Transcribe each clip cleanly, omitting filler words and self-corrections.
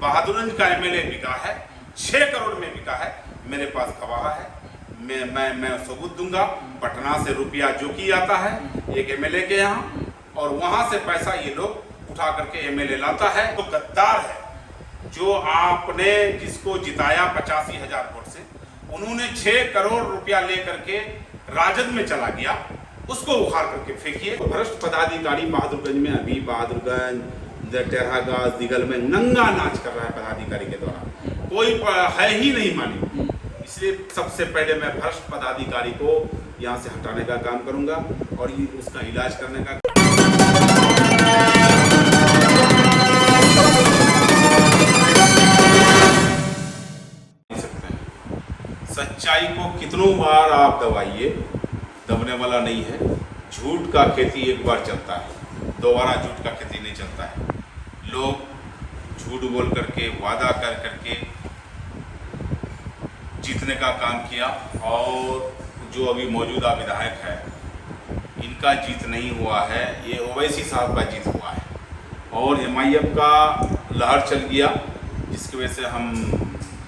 बहादुरगंज का एमएलए बिका है, 6 करोड़ में बिका है। मेरे पास गवाह है, मैं सबूत दूंगा। पटना से रुपया जो की आता है एक एमएलए के यहाँ, और वहां से पैसा ये लोग उठा करके एमएलए लाता है। तो गद्दार है जो आपने जिसको जिताया 85,000 वोट से, उन्होंने 6 करोड़ रुपया लेकर के राजद में चला गया, उसको उखाड़ करके फेंकिए। भ्रष्ट पदाधिकारी बहादुरगंज में, अभी बहादुरगंज टेढ़ागाज दिगल में नंगा नाच कर रहा है पदाधिकारी के द्वारा, कोई है ही नहीं मानी। इसलिए सबसे पहले मैं भ्रष्ट पदाधिकारी को यहाँ से हटाने का काम करूंगा और ये उसका इलाज करने का। सच्चाई को कितनों बार आप दबाइए, दबने वाला नहीं है। झूठ का खेती एक बार चलता है, दोबारा झूठ का खेती नहीं चलता है। लोग झूठ बोल करके, वादा कर करके जीतने का काम किया, और जो अभी मौजूदा विधायक है इनका जीत नहीं हुआ है, ये ओवैसी साहब का जीत हुआ है। और एमआईएम का लहर चल गया जिसकी वजह से हम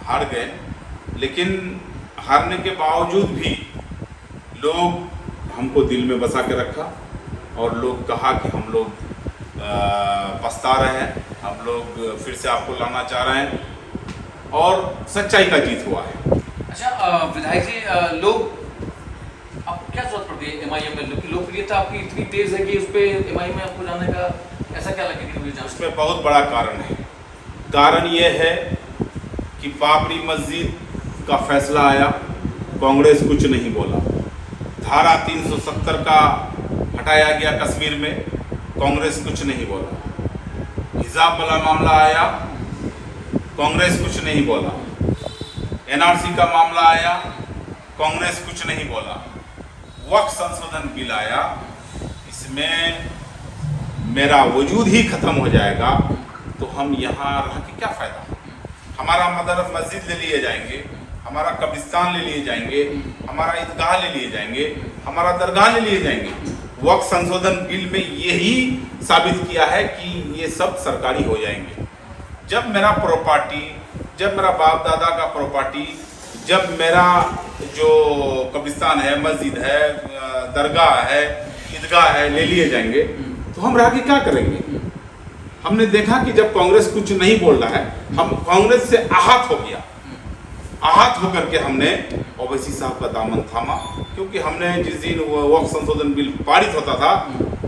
हार गए। लेकिन हारने के बावजूद भी लोग हमको दिल में बसा के रखा, और लोग कहा कि हम लोग पछता रहे हैं, हम लोग फिर से आपको लाना चाह रहे हैं, और सच्चाई का जीत हुआ है। अच्छा विधायक जी, लोग आपको क्या जरूरत पड़ती है एमआईएम में? लोकप्रियता आपकी इतनी तेज है कि उस पर एमआईएम में आपको जाने का ऐसा क्या लगे कि मुझे जाना? उसमें बहुत बड़ा कारण है। कारण ये है कि बाबरी मस्जिद का फैसला आया, कांग्रेस कुछ नहीं बोला। धारा 370 का हटाया गया कश्मीर में, कांग्रेस कुछ नहीं बोला। हिजाब वाला मामला आया, कांग्रेस कुछ नहीं बोला। एनआरसी का मामला आया, कांग्रेस कुछ नहीं बोला। वक्फ संशोधन बिल आया, इसमें मेरा वजूद ही खत्म हो जाएगा, तो हम यहाँ रह के क्या फायदा? हमारा मस्जिद ले लिए जाएंगे, हमारा कब्रिस्तान ले लिए जाएंगे, हमारा ईदगाह ले लिए जाएंगे, हमारा दरगाह ले लिए जाएंगे। वक्फ संशोधन बिल में यही साबित किया है कि ये सब सरकारी हो जाएंगे। जब मेरा प्रॉपर्टी, जब मेरा बाप दादा का प्रॉपर्टी, जब मेरा जो कब्रिस्तान है, मस्जिद है, दरगाह है, ईदगाह है, ले लिए जाएंगे, तो हम रह के क्या करेंगे? हमने देखा कि जब कांग्रेस कुछ नहीं बोल रहा है, हम कांग्रेस से आहत हो गया। आहत होकर के हमने ओवैसी साहब का दामन थामा, क्योंकि हमने जिस दिन वक्फ संशोधन बिल पारित होता था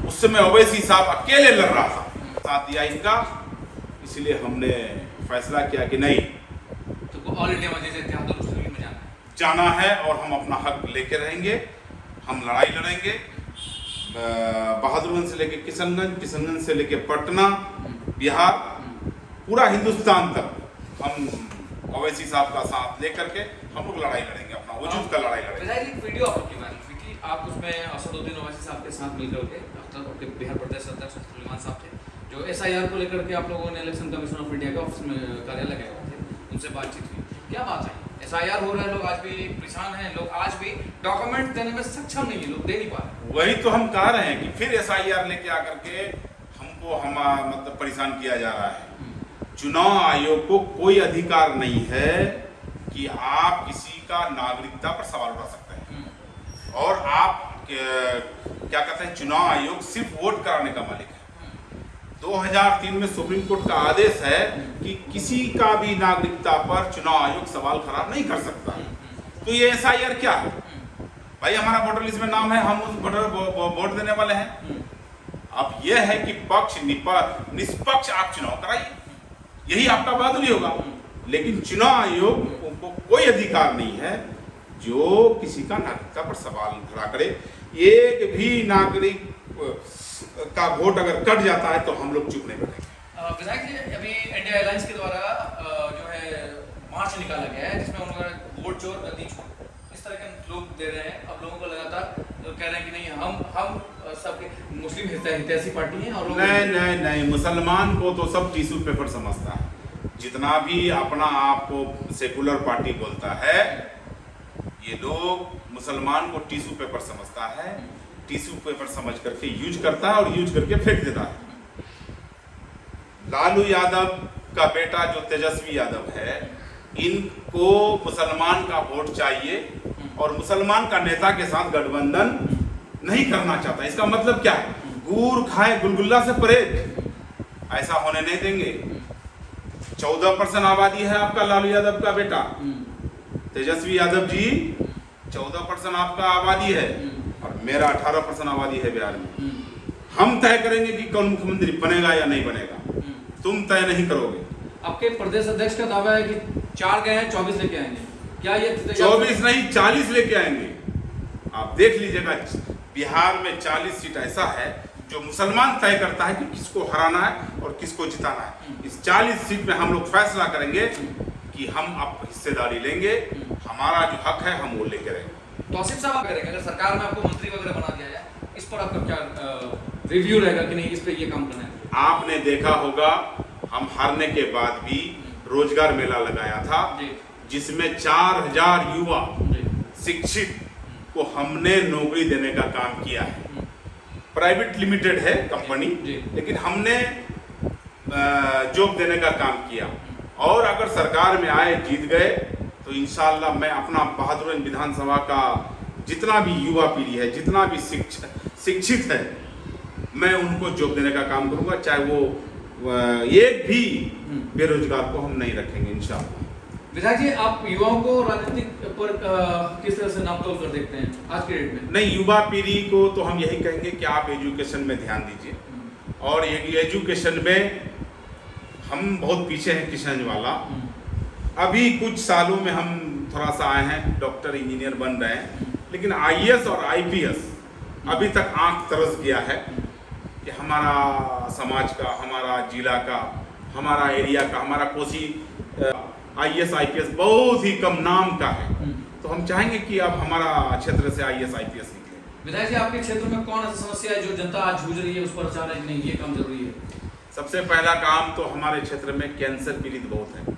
उस समय ओवैसी साहब अकेले लड़ रहा था, साथ दिया इनका। इसलिए हमने फैसला किया कि नहीं, तो ऑल इंडिया में जैसे में जाना है, और हम अपना हक लेके रहेंगे। हम लड़ाई लड़ेंगे, बहादुरगंज से लेके किशनगंज, किशनगंज से लेके पटना, बिहार, पूरा हिंदुस्तान तक हम ओवैसी साहब का साथ लेकर के हम लोग लड़ाई लड़ेंगे, अपना वजूद का लड़ाई लड़ेंगे। एक वीडियो आपकी वायरल हुई थी, आप उसमें असदुद्दीन ओवैसी साहब के साथ मिल रहे थे, आपके बिहार प्रदेश अध्यक्ष सुलेमान साहब थे, जो एसआईआर को लेकर के आप लोगों ने इलेक्शन कमीशन ऑफ इंडिया के ऑफिस में कार्यालय गए थे, उनसे बातचीत हुई। क्या बात है? एसआईआर हो रहा है, लोग आज भी परेशान हैं, लोग आज भी डॉक्यूमेंट देने में सक्षम नहीं है, लोग दे नहीं पा रहे। वही तो हम कह रहे हैं कि फिर एसआईआर लेके आकर के हमको मतलब परेशान किया जा रहा है। चुनाव आयोग को कोई अधिकार नहीं है कि आप किसी का नागरिकता पर सवाल उठा सकते हैं, और आप क्या कहते हैं, चुनाव आयोग सिर्फ वोट कराने का मालिक है। 2003 में सुप्रीम कोर्ट का आदेश है कि किसी का भी नागरिकता पर चुनाव आयोग सवाल खड़ा नहीं कर सकता। तो ये एसआईआर क्या है भाई? हमारा वोटर लिस्ट में नाम है, हम उस वोट देने वाले हैं। अब यह है कि पक्ष निष्पक्ष आप चुनाव कराइए, यही आपका बहादुरी होगा। लेकिन चुनाव आयोग को कोई अधिकार नहीं है जो किसी का नागरिकता पर सवाल खड़ा करे। एक भी नागरिक का वोट अगर कट जाता है तो हम लोग चुप नहीं बैठेंगे। विधायक जी, अभी इंडिया एयरलाइंस के द्वारा जो है मार्च निकाला गया है जिसमें उन्होंने वोट चोर नदी छोड़, इस तरह के लोग दे रहे हैं। अब लोगों को लगातार कह रहे हैं कि नहीं, हम सबके मुस्लिम हितैषी पार्टी हैं, और नहीं, मुसलमान को तो सब टिश्यू पेपर समझता है। जितना भी अपना आप को सेकुलर पार्टी बोलता है, ये लोग मुसलमान को टिश्यू पेपर समझता है, टिश्यू पेपर समझ करके यूज करता है और यूज करके फेंक देता है। लालू यादव का बेटा जो तेजस्वी यादव है, इनको मुसलमान का वोट चाहिए और मुसलमान का नेता के साथ गठबंधन नहीं करना चाहता। इसका मतलब क्या है? गुड़ खाए गुलगुल्ला से परहेज, ऐसा होने नहीं देंगे। 14% आबादी है आपका लालू यादव का बेटा, तेजस्वी यादव जी 14% आपका आबादी है और मेरा 18% आबादी है बिहार में। हम तय करेंगे कि कौन मुख्यमंत्री बनेगा या नहीं बनेगा, तुम तय नहीं करोगे। आपके प्रदेश अध्यक्ष का दावा है कि 4 गए हैं, 24 लेके आएंगे। क्या ये 24 नहीं 40 लेके आएंगे। आप देख लीजिएगा, बिहार में 40 सीट ऐसा है जो मुसलमान तय करता है कि किसको हराना है और किसको जिताना है। इस 40 सीट में हम लोग फैसला करेंगे कि हम अब हिस्सेदारी लेंगे, हमारा जो हक है हम वो लेके रहेंगे। तौसीफ साहब करेंगे अगर सरकार में आपको मंत्री वगैरह बना दिया जाए, इस पर आपका क्या रिव्यू रहेगा कि नहीं इस पे ये काम करना है? आपने देखा होगा हम हारने के बाद भी रोजगार मेला लगाया था, जिसमें 4000 युवा शिक्षित को हमने नौकरी देने का काम किया है। प्राइवेट लिमिटेड है कंपनी, लेकिन हमने जॉब देने का काम किया। और अगर सरकार में आए, जीत गए, तो इंशाल्लाह मैं अपना बहादुरगंज विधानसभा का जितना भी युवा पीढ़ी है, जितना भी शिक्षित है, मैं उनको जॉब देने का काम करूंगा। चाहे वो एक भी बेरोजगार को हम नहीं रखेंगे इंशाल्लाह। विधायक जी, आप युवाओं को राजनीतिक पर किस तरह से नापतोल कर देखते हैं आज के डेट में? नहीं, युवा पीढ़ी को तो हम यही कहेंगे कि आप एजुकेशन में ध्यान दीजिए। और एजुकेशन में हम बहुत पीछे हैं किशनवाला। अभी कुछ सालों में हम थोड़ा सा आए हैं, डॉक्टर इंजीनियर बन रहे हैं, लेकिन IAS और IPS अभी तक आंख तरस गया है कि हमारा समाज का, हमारा जिला का, हमारा एरिया का, हमारा कोसी IAS IPS बहुत ही कम नाम का है। तो हम चाहेंगे कि अब हमारा क्षेत्र से IAS IPS निकले। विधायक जी, आपके क्षेत्र में कौन ऐसी समस्या है जो जनता आज जूझ रही है, उस पर चाह रहे हैं कि नहीं ये काम जरूरी है? सबसे पहला काम तो हमारे क्षेत्र में कैंसर पीड़ित बहुत है।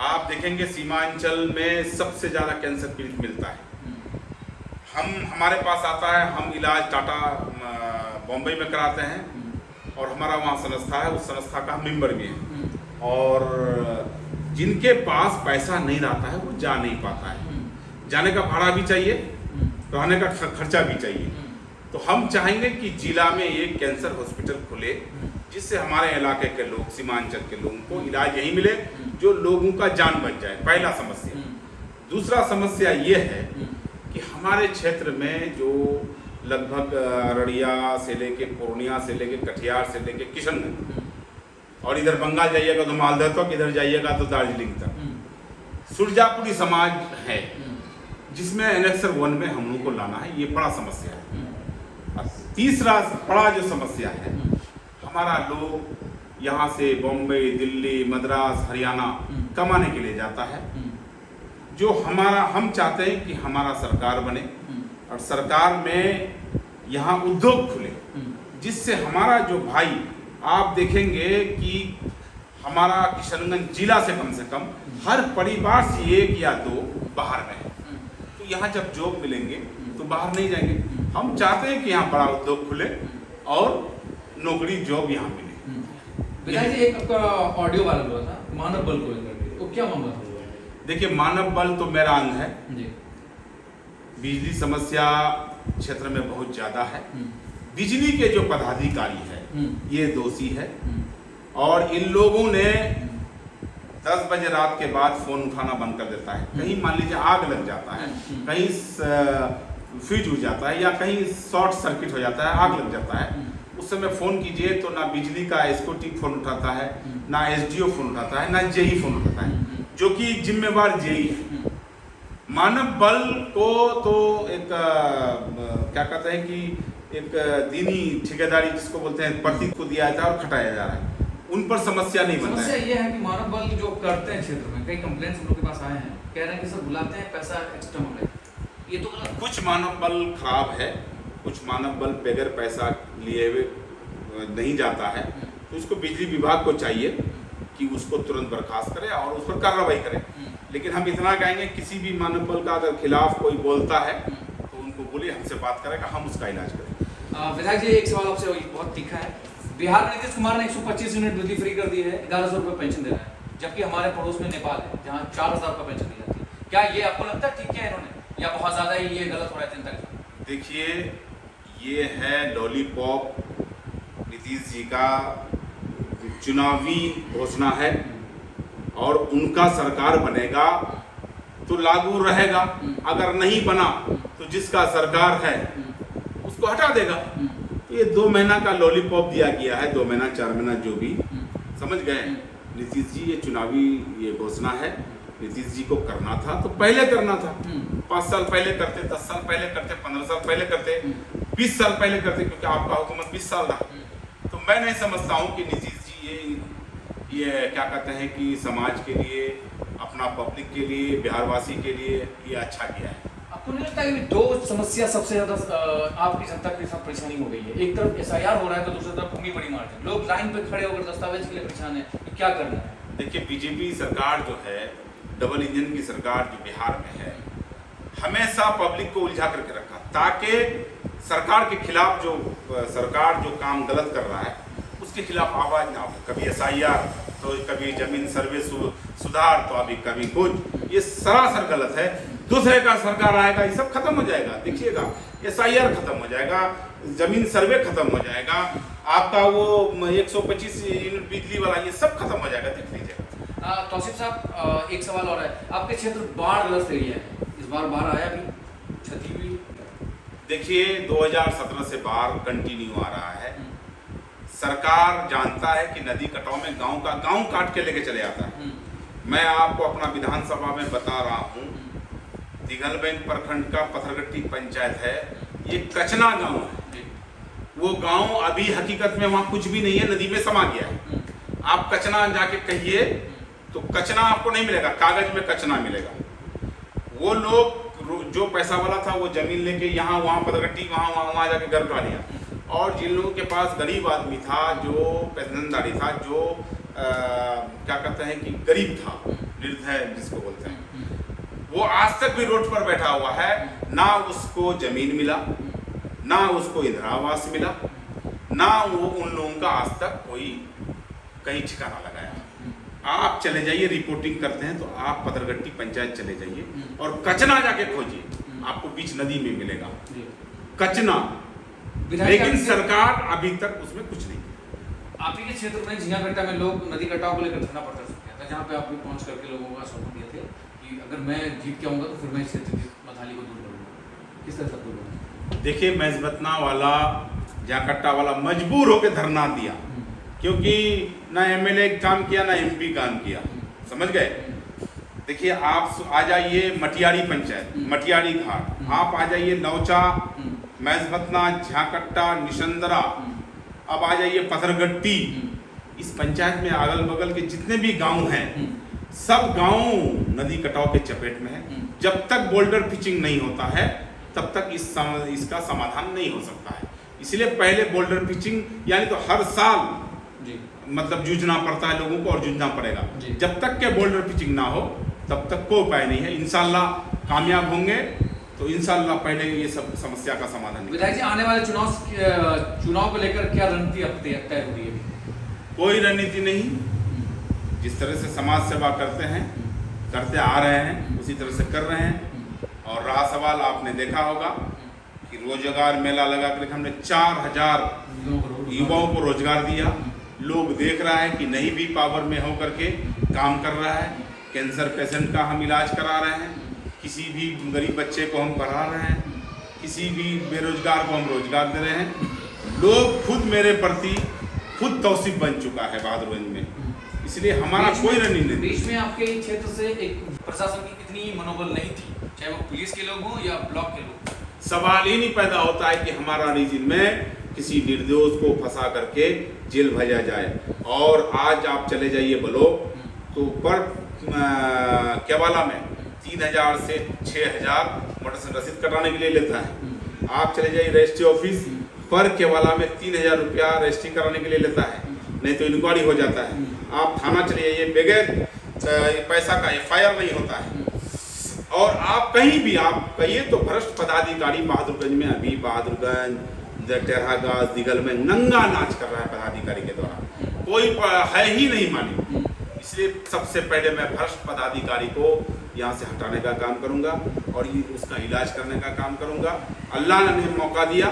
आप देखेंगे सीमांचल में सबसे ज़्यादा कैंसर पीड़ित मिलता है। हमारे पास आता है, हम इलाज टाटा बॉम्बे में कराते हैं और हमारा वहाँ संस्था है, उस संस्था का हम मेंबर भी हैं। और जिनके पास पैसा नहीं रहता है वो जा नहीं पाता है, जाने का भाड़ा भी चाहिए, रहने का खर्चा भी चाहिए। तो हम चाहेंगे कि जिला में एक कैंसर हॉस्पिटल खुले, जिससे हमारे इलाके के लोग, सीमांचल के लोगों को इलाज यही मिले, जो लोगों का जान बच जाए। पहला समस्या। दूसरा समस्या ये है कि हमारे क्षेत्र में जो लगभग अररिया से लेके, पूर्णिया से लेके, कटिहार से लेके किशनगंज, और इधर बंगाल जाइएगा तो मालदह तक, इधर जाइएगा तो दार्जिलिंग तक सुरजापुरी समाज है, जिसमें एनेक्सर 1 में हम लोग को लाना है। ये बड़ा समस्या है। और तीसरा बड़ा जो समस्या है, हमारा लोग यहाँ से बॉम्बे, दिल्ली, मद्रास, हरियाणा कमाने के लिए जाता है। जो हम चाहते हैं कि हमारा सरकार बने और सरकार में यहाँ उद्योग खुले, जिससे हमारा जो भाई, आप देखेंगे कि हमारा किशनगंज जिला से कम हर परिवार से 1 या 2 बाहर में है। तो यहाँ जब जॉब मिलेंगे तो बाहर नहीं जाएंगे। हम चाहते हैं कि यहाँ बड़ा उद्योग खुले और नौकरी जॉब यहाँ मिले। विधायक जी, एक आपका ऑडियो वायरल हुआ था मानव बल को लेकर, तो क्या मामला था? देखिए, मानव बल तो मेरा अंग है जी। बिजली समस्या क्षेत्र में बहुत ज्यादा है। बिजली के जो पदाधिकारी है ये दोषी है, और इन लोगों ने 10 बजे रात के बाद फोन उठाना बंद कर देता है। कहीं मान लीजिए आग लग जाता है, कहीं फ्यूज उड़ जाता है, या कहीं शॉर्ट सर्किट हो जाता है, आग लग जाता है, उस समय फोन कीजिए तो ना बिजली का एसकोटी फोन उठाता है, ना SDO फोन उठाता है, ना JE फोन उठाता है, जो कि जिम्मेवार JE है। मानव बल को तो एक क्या कहते हैं कि एक दीनी ठेकेदारी जिसको बोलते हैं, प्रतीक को दिया जाता है और खटाया जा रहा है। उन पर समस्या नहीं बन रहा है। समस्या ये है कि मानव बल जो करते हैं क्षेत्र में, कई कंप्लेंट्स हम लोग के पास आए हैं, कह रहे हैं कि सर बुलाते हैं, पैसा एक्स्ट्रा मांग रहे हैं। ये तो गलत। कुछ मानव बल खराब है, कुछ मानव बल बगैर पैसा लिए हुए नहीं जाता है, तो उसको बिजली विभाग को चाहिए कि उसको तुरंत बर्खास्त करे और उस पर कार्रवाई करे। लेकिन हम इतना कहेंगे, किसी भी मानव बल का अगर खिलाफ कोई बोलता है तो उनको बोलिए हमसे बात करेगा, हम उसका इलाज करेंगे। विधायक जी, एक सवाल आपसे बहुत तीखा है। बिहार में नीतीश कुमार ने 125 यूनिट बिजली फ्री कर दी है, 1100 रुपये पेंशन दे रहा है, जबकि हमारे पड़ोस में नेपाल है जहाँ 4000 रुपये पेंशन दी जाती है। क्या ये आपको लगता है ठीक है इन्होंने, या बहुत ज्यादा ही ये गलत हो रहा है जनता के साथ? देखिए, ये है लॉलीपॉप नीतीश जी का चुनावी घोषणा है, और उनका सरकार बनेगा तो लागू रहेगा, अगर नहीं बना तो जिसका सरकार है उसको हटा देगा। तो ये 2 महीना का लॉलीपॉप दिया गया है, 2 महीना 4 महीना जो भी, समझ गए नीतीश जी। ये चुनावी ये घोषणा है, नीतीश जी को करना था तो पहले करना था, 5 साल पहले करते, 10 साल पहले करते, 15 साल पहले करते, 20 साल पहले करते, क्योंकि आपका हुकूमत 20 साल रहा। तो मैं नहीं समझता हूँ कि नीतीश जी ये क्या कहते हैं कि समाज के लिए, अपना पब्लिक के लिए, बिहारवासी के लिए ये अच्छा किया है। आपको नहीं लगता कि 2 समस्या सबसे ज्यादा आपकी जनता के साथ परेशानी हो गई है? एक तरफ SIR हो रहा है तो दूसरी तरफ भूमि बड़ी मार्जिन, लोग लाइन पे खड़े होकर दस्तावेज के लिए परेशान है, तो क्या करना है? देखिए, बीजेपी सरकार जो है, डबल इंजन की सरकार जो बिहार में है, हमेशा पब्लिक को उलझा करके रखा, ताकि सरकार के खिलाफ जो सरकार जो काम गलत कर रहा है उसके खिलाफ आवाज ना हो। कभी SIR तो कभी जमीन सर्वे सुधार, तो अभी कभी कुछ, ये सरासर गलत है। दूसरे का सरकार आएगा, ये सब खत्म हो जाएगा। देखिएगा, SIR खत्म हो जाएगा, जमीन सर्वे खत्म हो जाएगा, आपका वो 125 यूनिट बिजली वाला, ये सब खत्म हो जाएगा, देख लीजिएगा। तौसीफ साहब, एक सवाल और है, आपके क्षेत्र बाढ़ग्रस्त एरिया है, इस बार बाढ़ आया भी, क्षति भी? देखिए, 2017 से बाढ़ कंटिन्यू आ रहा है। सरकार जानता है कि नदी कटाव में गांव का गांव काट के लेके चले आता है। मैं आपको अपना विधानसभा में बता रहा हूं, दिघलबैंक प्रखंड का पथरगट्टी पंचायत है, ये कचना गांव है। वो गांव अभी हकीकत में वहां कुछ भी नहीं है, नदी में समा गया है। आप कचना जाके कहिए तो कचना आपको नहीं मिलेगा, कागज में कचना मिलेगा। वो लोग जो पैसा वाला था वो जमीन लेके यहाँ वहाँ पथरगट्टी वहाँ जाके घर उठा लिया, और जिन लोगों के पास गरीब आदमी था, जो पेंशनधारी था, जो क्या कहते हैं कि गरीब था, निर्धय जिसको बोलते हैं, वो आज तक भी रोड पर बैठा हुआ है। ना उसको जमीन मिला, ना उसको इंदिरा आवास मिला, ना वो उन लोगों का आज तक कोई कहीं ठिकाना लगाया। आप चले जाइए, रिपोर्टिंग करते हैं तो आप पथरगट्टी पंचायत चले जाइए और कचना जाके खोजिए, आपको बीच नदी में मिलेगा कचना। लेकिन सरकार अभी तक उसमें कुछ नहीं। आप ही के क्षेत्र में झिंगाकट्टा में लोग नदी कटाव को लेकर धरना प्रदर्शन किया था, जहाँ पे आप भी पहुंच करके लोगों का आश्वासन दिए थे कि अगर मैं जीत के आऊंगा तो फिर मैं इस क्षेत्र की बदहाली को दूर करूंगा। किस तरह से दूर करूंगा? देखिए, मेजबतना वाला, झिंगाकट्टा वाला मजबूर होकर धरना दिया, क्योंकि ना MLA काम किया, ना MP काम किया, समझ गए। देखिए, आप आ जाइए मटियारी पंचायत, मटियारी घाट, आप आ जाइए नौचा, मेजबतना, झिंगाकट्टा, निशंदरा, अब आ जाइए पथरगट्टी। इस पंचायत में अगल बगल के जितने भी गांव हैं, सब गांव नदी कटाव के चपेट में है। जब तक बोल्डर पिचिंग नहीं होता है तब तक इसका समाधान नहीं हो सकता है। इसलिए पहले बोल्डर पिचिंग, यानी तो हर साल मतलब जूझना पड़ता है लोगों को, और जूझना पड़ेगा। जब तक के बोल्डर पिचिंग ना हो तब तक कोई उपाय नहीं है। इंशाल्लाह कामयाब होंगे तो इंशाल्लाह पहले ये सब समस्या का समाधान। विधायक जी, आने वाले चुनाव को लेकर क्या रणनीति अब तय हो रही है? कोई रणनीति नहीं, जिस तरह से समाज सेवा करते हैं, करते आ रहे हैं, उसी तरह से कर रहे हैं। और रहा सवाल, आपने देखा होगा कि रोजगार मेला लगा कर हमने 4000 युवाओं को रोजगार दिया। लोग देख रहा है कि नहीं भी पावर में हो करके काम कर रहा है। कैंसर पेशेंट का हम इलाज करा रहे हैं, किसी भी गरीब बच्चे को हम पढ़ा रहे हैं, किसी भी बेरोजगार को हम रोजगार दे रहे हैं। लोग खुद मेरे प्रति खुद तौसीफ बन चुका है बहादुरगंज में, इसलिए हमारा कोई रणनीति नहीं। बीच में आपके क्षेत्र से एक प्रशासन की कितनी मनोबल नहीं थी, चाहे वो पुलिस के लोग हों या ब्लॉक के लोग? सवाल ही नहीं पैदा होता है कि हमारा रीजन में किसी निर्दोष को फंसा करके जेल भेजा जाए। और आज आप चले जाइए ब्लॉक तो पर केवाला में 3000 से 6000 मोटरसाइकिल रसीद कटाने के लिए लेता है। आप चले जाइए रजिस्ट्री ऑफिस पर केवाला में 3000 रुपया रजिस्ट्री कराने के लिए लेता है, नहीं तो इंक्वायरी हो जाता है। आप थाना चले जाइए, बगैर पैसा का FIR नहीं होता है। और आप कहीं भी आप कहिए तो भ्रष्ट पदाधिकारी बहादुरगंज में, अभी बहादुरगंज, टेरहा गाज दिगल में नंगा नाच कर रहा है पदाधिकारी के द्वारा, कोई है ही नहीं मालिक। इसलिए सबसे पहले मैं भ्रष्ट पदाधिकारी को यहाँ से हटाने का काम करूँगा और ये उसका इलाज करने का काम करूँगा। अल्लाह ने मौका दिया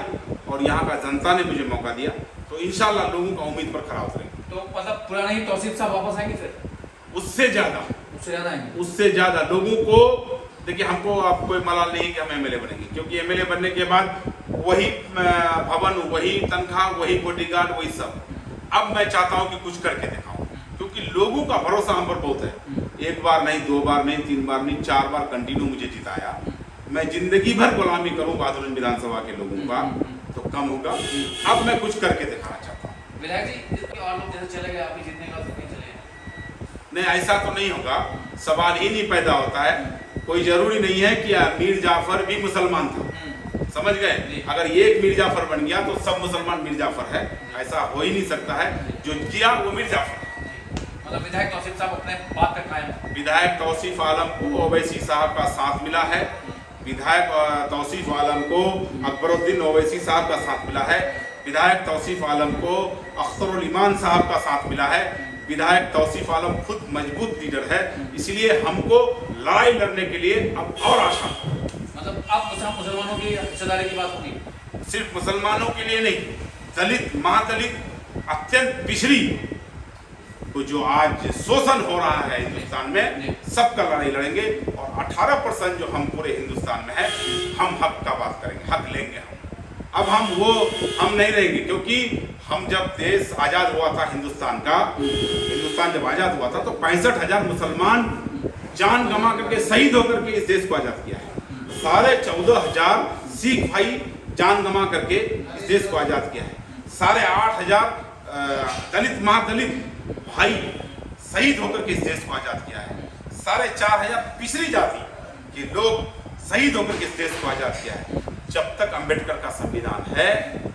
और यहाँ का जनता ने मुझे मौका दिया, तो इंशाल्लाह लोगों का उम्मीद पर खरा उतरेंगे। तो मतलब पुराने ही तौसीफ साहब वापस आएंगे फिर? उससे ज़्यादा आएंगे, उससे ज़्यादा लोगों को। देखिए, हमको अब कोई मलाल नहीं है कि हम एमएलए बनेंगे, क्योंकि एमएलए बनने के बाद वही भवन, वही तनख्वाह, वही बॉडीगार्ड, वही सब। अब मैं चाहता हूँ कि कुछ करके दिखाऊं, क्योंकि लोगों का भरोसा हम पर बहुत है। एक बार नहीं, 2 बार नहीं, 3 बार नहीं, 4 बार कंटिन्यू मुझे जिताया। मैं जिंदगी भर गुलामी करूँ बहादुरगंज विधानसभा के लोगों का तो कम होगा। अब मैं कुछ करके दिखाना चाहता हूँ। विधायक जी, और लोग जैसे चले गए, आप ही जीतने के बाद चले गए? नहीं, ऐसा तो नहीं होगा, सवाल ही नहीं पैदा होता है। कोई जरूरी नहीं है कि मीर जाफर भी मुसलमान था, समझ गए? अगर एक मीर जाफर बन गया तो सब मुसलमान मीर जाफर है, ऐसा हो ही नहीं सकता है। जो किया वो मीर जाफर है। मतलब विधायक तौसीफ साहब अपने बात पे कायम? विधायक तौसीफ आलम को ओवैसी साहब का साथ मिला है, विधायक तौसीफ आलम को अकबरुद्दीन ओवैसी साहब का साथ मिला है, विधायक तौसीफ आलम को अख्तरुल ईमान साहब का साथ मिला है। विधायक तौसीफ आलम खुद मजबूत लीडर है, इसलिए हमको लड़ाई लड़ने के लिए अब और आसान। मतलब अब मुसलमानों की हिस्सेदारी की बात होगी? सिर्फ मुसलमानों के लिए नहीं, दलित, महादलित, अत्यंत पिछड़ी को जो आज शोषण हो रहा है हिंदुस्तान में, सबका लड़ाई लड़ेंगे। और 18% जो हम पूरे हिंदुस्तान में है, हम हक का बात करेंगे, हक लेंगे हम। अब हम नहीं रहेंगे, क्योंकि हम जब देश आज़ाद हुआ था हिंदुस्तान जब आज़ाद हुआ था तो 65,000 मुसलमान जान गंवा करके शहीद होकर के इस देश को आज़ाद किया है। 14,500 सिख भाई जान गंवा करके इस देश को आज़ाद किया है। 8,500 दलित, महादलित भाई शहीद होकर के इस देश को आज़ाद किया है। 4,500 पिछड़ी जाति के लोग शहीद होकर के इस देश को आज़ाद किया है। जब तक अंबेडकर का संविधान है,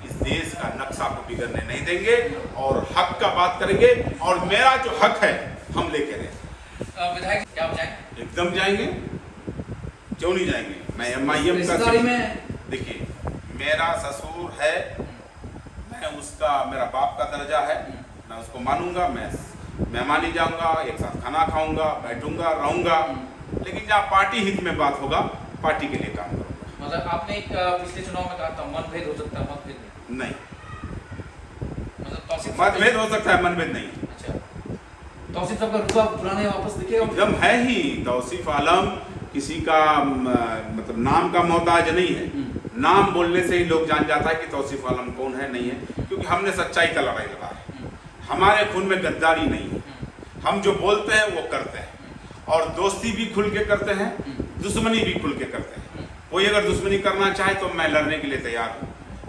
इस देश का नक्शा को बिगड़ने नहीं देंगे और हक का बात करेंगे। और मेरा जो हक है हम लेके रहेंगे। विधायक क्या आप जाएंगे? एकदम जाएंगे, क्यों नहीं जाएंगे? मैं MIM का, देखिए, मेरा ससुर है, मैं उसका, मेरा बाप का दर्जा है, मैं उसको मानूंगा, मैं मेहमानी जाऊंगा, एक साथ खाना खाऊंगा, बैठूंगा, रहूंगा, लेकिन जहाँ पार्टी हित में बात होगा, पार्टी के लिए काम करूंगा। मतलब आपने एक पिछले चुनाव में कहा था मतभेद हो सकता है, मतभेद नहीं, मतलब मतभेद हो सकता है, मनभेद नहीं। अच्छा, तौसीफ साहब का रुतबा पुराने वापस दिखेगा? एकदम है ही। तौसीफ आलम किसी का मतलब नाम का मोहताज नहीं है। नाम बोलने से ही लोग जान जाता है कि तौसीफ आलम कौन है, नहीं है, क्योंकि हमने सच्चाई का लड़ाई लड़ा है। हमारे खून में गद्दारी नहीं है। हम जो बोलते हैं वो करते हैं, और दोस्ती भी खुल के करते हैं, दुश्मनी भी खुल के करते हैं। कोई अगर दुश्मनी करना चाहे तो मैं लड़ने के लिए तैयार हूँ,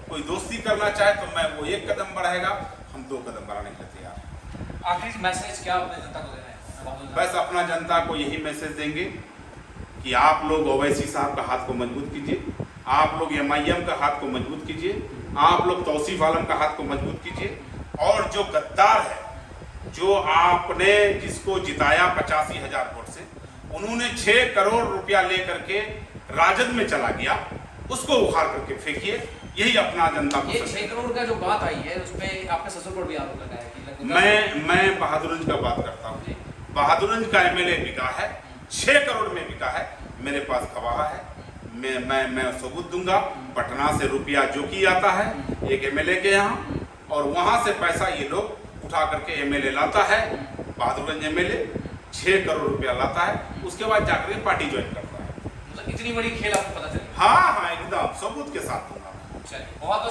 कोई दोस्ती करना चाहे तो मैं वो 1 कदम बढ़ाएगा, हम 2 कदम बढ़ाने के लिए तैयार हैं। आखिरी मैसेज क्या अपने जनता को देना है? बस अपना जनता को यही मैसेज देंगे कि आप लोग ओवैसी साहब का हाथ को मजबूत कीजिए, आप लोग MIM का हाथ को मजबूत कीजिए, आप लोग तौसीफ आलम का हाथ को मजबूत कीजिए। और जो गद्दार है, जो आपने जिसको जिताया 85,000 वोट से, उन्होंने 6 करोड़ रुपया लेकर के राजद में चला गया, उसको उखाड़ करके फेंकिए। यही अपना जनता को। ये 6 करोड़ का जो बात आई है, उसमें आपके ससुर पर भी आरोप लगा है कि मैं बहादुरगंज का बात करता हूँ। बहादुरगंज का MLA बिका है, 6 करोड़ में बिका है, मेरे पास गवाह है, मैं सबूत दूंगा। पटना से रुपया जो की आता है एक MLA के यहाँ, और वहाँ से पैसा ये लोग उठा करके MLA लाता है, बहादुरगंज MLA 6 करोड़ रुपया लाता है, उसके बाद जाकर पार्टी ज्वाइन करता है। मतलब इतनी बड़ी खेल आपको पता चली? हाँ, एकदम सबूत के साथ दूंगा। चलिए, बहुत